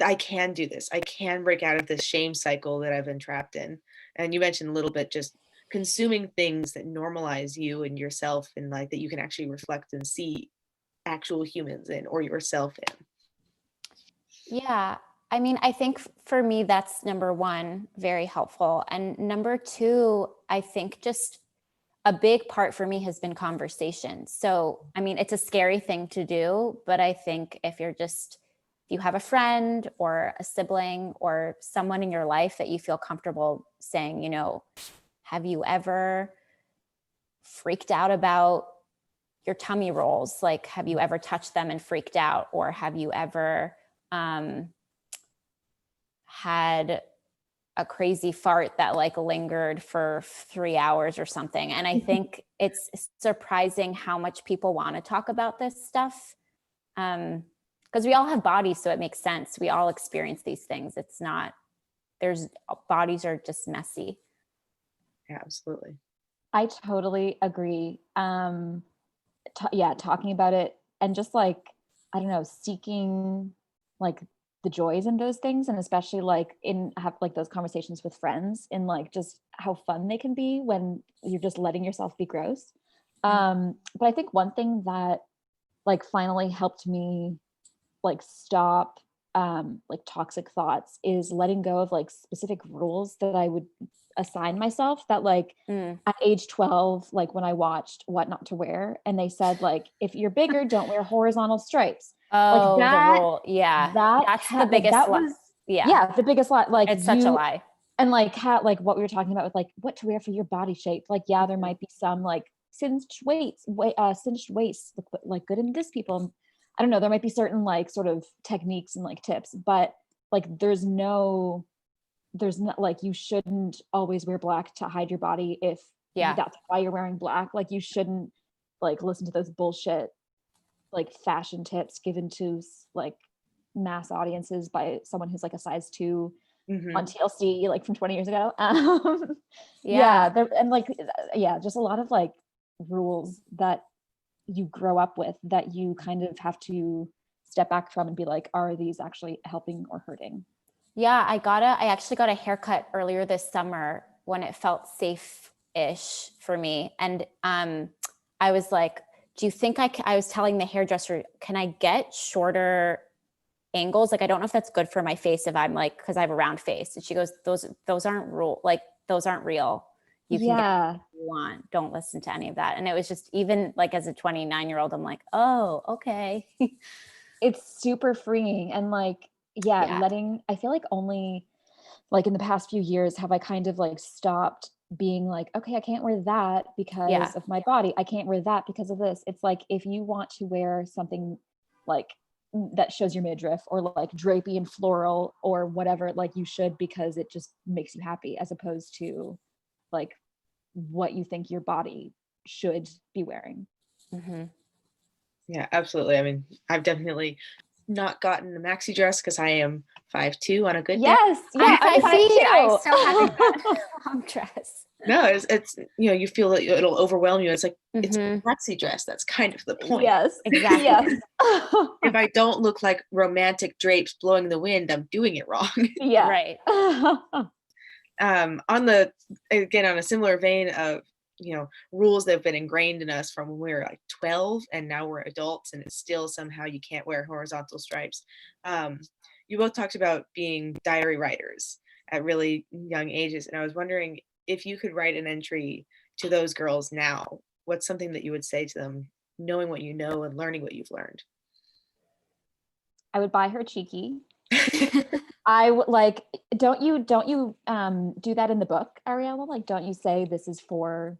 I can do this, I can break out of this shame cycle that I've been trapped in? And you mentioned a little bit just consuming things that normalize you and yourself, and like that you can actually reflect and see actual humans in or yourself in. Yeah. I mean, I think for me, that's number one, very helpful. And number two, I think just a big part for me has been conversation. So, I mean, it's a scary thing to do, but I think if you have a friend or a sibling or someone in your life that you feel comfortable saying, you know, have you ever freaked out about your tummy rolls, like, have you ever touched them and freaked out? Or have you ever had a crazy fart that like lingered for 3 hours or something? And I think it's surprising how much people want to talk about this stuff. Because we all have bodies, so it makes sense. We all experience these things. It's not, bodies are just messy. Yeah, absolutely. I totally agree. Talking about it and just like, I don't know, seeking like the joys in those things, and especially like have like those conversations with friends, and like just how fun they can be when you're just letting yourself be gross. But I think one thing that like finally helped me like stop like toxic thoughts is letting go of like specific rules that I would assign myself, that like at age 12, like when I watched What Not to Wear, and they said like, if you're bigger, don't wear horizontal stripes. Oh, like that, the rule. Yeah. That's the biggest that lie. was Yeah. the biggest lie. Like It's such a lie. And like like what we were talking about with like what to wear for your body shape. Like, yeah, there might be some like cinched waists look like good in this people. I don't know, there might be certain like sort of techniques and like tips, but like there's not like, you shouldn't always wear black to hide your body if that's why you're wearing black. Like you shouldn't like listen to those bullshit like fashion tips given to like mass audiences by someone who's like a size 2 on TLC like from 20 years ago. And like just a lot of like rules that you grow up with that you kind of have to step back from and be like, are these actually helping or hurting? Yeah, I actually got a haircut earlier this summer when it felt safe-ish for me. And I was like, do you think I was telling the hairdresser, can I get shorter angles? Like, I don't know if that's good for my face if I'm like, because I have a round face. And she goes, those aren't those aren't real. You can get what you want. Don't listen to any of that. And it was just, even like as a 29-year-old, I'm like, oh, okay. It's super freeing. And like, I feel like only like in the past few years have I kind of like stopped being like, okay, I can't wear that because of my body. I can't wear that because of this. It's like, if you want to wear something like that shows your midriff or like drapey and floral or whatever, like you should, because it just makes you happy, as opposed to like what you think your body should be wearing. Yeah, absolutely. I mean, I've definitely not gotten a maxi dress because I am 5'2" on a good day. Yes, yeah, I'm 5 feet. I still haven't gotten a long dress. No, it's you feel that it'll overwhelm you. It's like it's a maxi dress. That's kind of the point. Yes, exactly. Yes. If I don't look like romantic drapes blowing the wind, I'm doing it wrong. Yeah. Right. On a similar vein of rules that have been ingrained in us from when we were like 12 and now we're adults, and it's still somehow you can't wear horizontal stripes. You both talked about being diary writers at really young ages, and I was wondering if you could write an entry to those girls now, what's something that you would say to them, knowing what you know and learning what you've learned? I would buy her cheeky. I would like, don't you do that in the book, Ariella? Like, don't you say this is for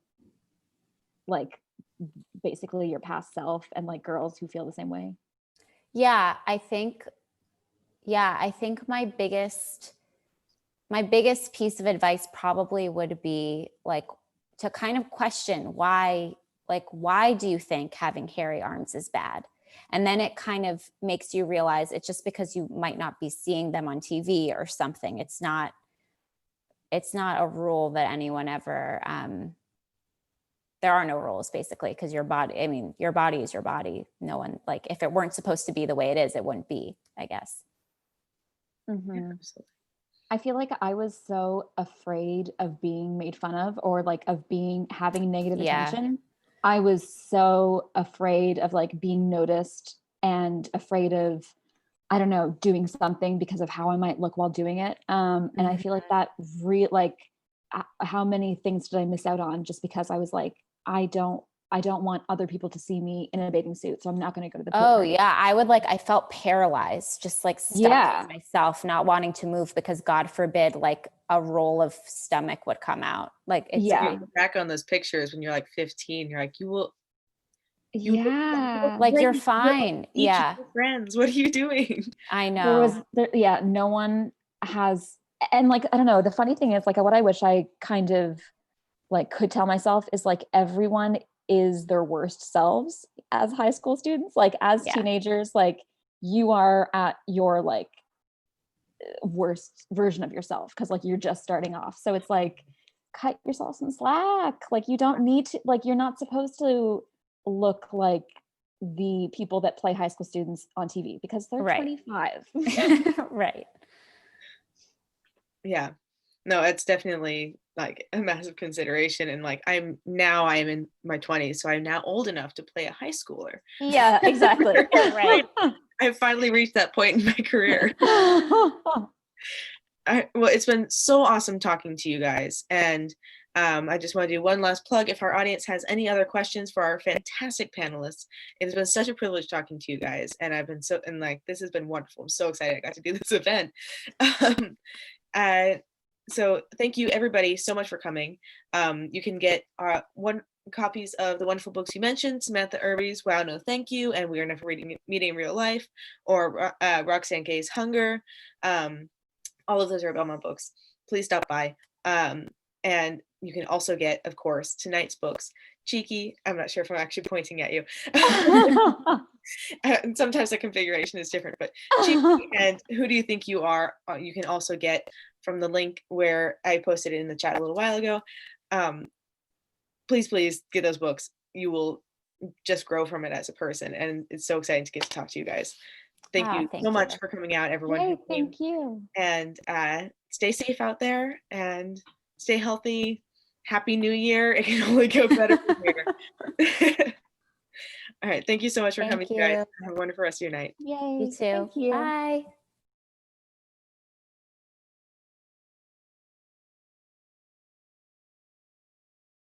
like basically your past self and like girls who feel the same way? Yeah, I think my biggest piece of advice probably would be like to kind of question why do you think having hairy arms is bad? And then it kind of makes you realize it's just because you might not be seeing them on TV or something. It's not a rule that anyone ever, there are no rules basically, because your body is your body. No one, like, if it weren't supposed to be the way it is, it wouldn't be, I guess. Yeah, I feel like I was so afraid of being made fun of or like of having negative attention. I was so afraid of like being noticed and afraid of, I don't know, doing something because of how I might look while doing it. And I feel like that how many things did I miss out on just because I was like, I don't want other people to see me in a bathing suit, so I'm not going to go to the pool party. Yeah, I felt paralyzed, just like stuck with myself, not wanting to move because God forbid like a roll of stomach would come out. Like, it's you look back on those pictures when you're like 15, you're like, you will You look Yeah. Like you're great. fine. Each of Yeah, your friends. What are you doing? I There was, know. yeah, no one has, and like, I don't know, the funny thing is like what I wish I kind of like could tell myself is like everyone is their worst selves as high school students. Like as Yeah. teenagers, like you are at your like worst version of yourself because like you're just starting off. So it's like cut yourself some slack. Like you don't need to, like you're not supposed to look like the people that play high school students on TV because they're Right. 25. Right. Yeah. No, it's definitely like a massive consideration. And like I'm in my 20s, so I'm now old enough to play a high schooler. Yeah, exactly. Right. I've finally reached that point in my career. Well, it's been so awesome talking to you guys. And I just want to do one last plug. If our audience has any other questions for our fantastic panelists, it's been such a privilege talking to you guys. And this has been wonderful. I'm so excited I got to do this event. So thank you everybody so much for coming. You can get one copies of the wonderful books you mentioned, Samantha Irby's Wow No Thank You and We Are Never Meeting in Real Life, or Roxane Gay's Hunger. All of those are Belmont Books. Please stop by. And you can also get, of course, tonight's books. Cheeky, I'm not sure if I'm actually pointing at you. And sometimes the configuration is different, but Cheeky and Who Do You Think You Are, you can also get from the link where I posted it in the chat a little while ago. Please get those books. You will just grow from it as a person. And it's so exciting to get to talk to you guys. Thank you so much for coming out, everyone. Yay, thank you. And stay safe out there and stay healthy. Happy New Year. It can only go better from here. All right. Thank you so much for coming, guys. Have a wonderful rest of your night. Yay. You too. Thank you. Bye.